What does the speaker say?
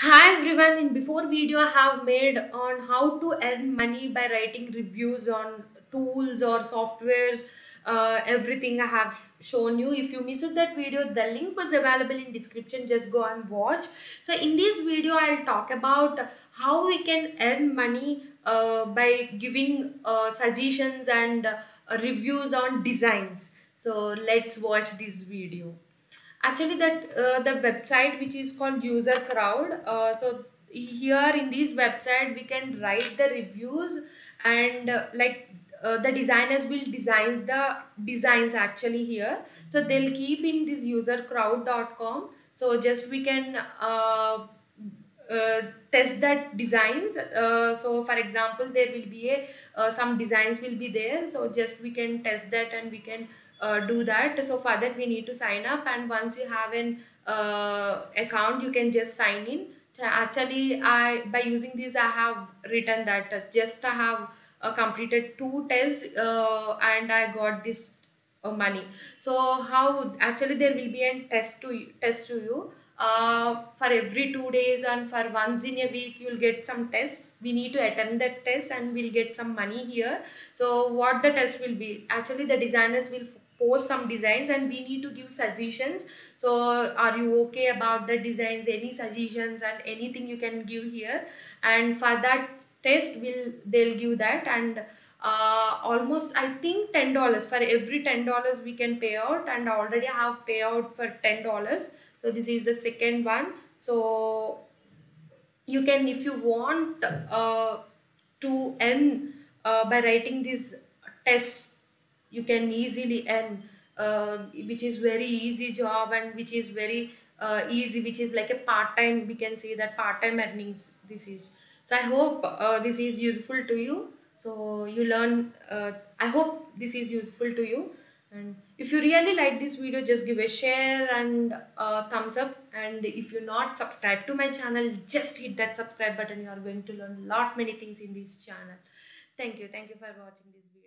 Hi everyone, in before video I have made on how to earn money by writing reviews on tools or softwares, everything I have shown you. If you missed that video, the link was available in description, just go and watch. So in this video I'll talk about how we can earn money by giving suggestions and reviews on designs. So let's watch this video. Actually, that the website which is called user crowd, so here in this website we can write the reviews, and the designers will design the designs actually here. So they'll keep in this usercrowd.com. So just we can test that designs. So for example, there will be a some designs will be there, so just we can test that and we can do that. So for that we need to sign up, and once you have an account, you can just sign in. So actually, I by using this I have written that just I have completed two tests, and I got this money. So how actually there will be a test to you for every 2 days, and for once in a week you'll get some test. We need to attempt that test and we'll get some money here. So what the test will be, actually the designers will post some designs and we need to give suggestions. So are you okay about the designs, any suggestions and anything you can give here, and for that test will they'll give that. And almost I think $10 for every $10 we can pay out, and I already have payout for $10. So this is the second one. So you can, if you want to earn by writing these tests, you can easily earn, which is very easy job, and which is very easy, which is like a part-time, we can say that part-time earnings this is. So I hope this is useful to you. So you learn, I hope this is useful to you. And if you really like this video, just give a share and thumbs up. And if you're not subscribed to my channel, just hit that subscribe button. You are going to learn lot many things in this channel. Thank you for watching this video.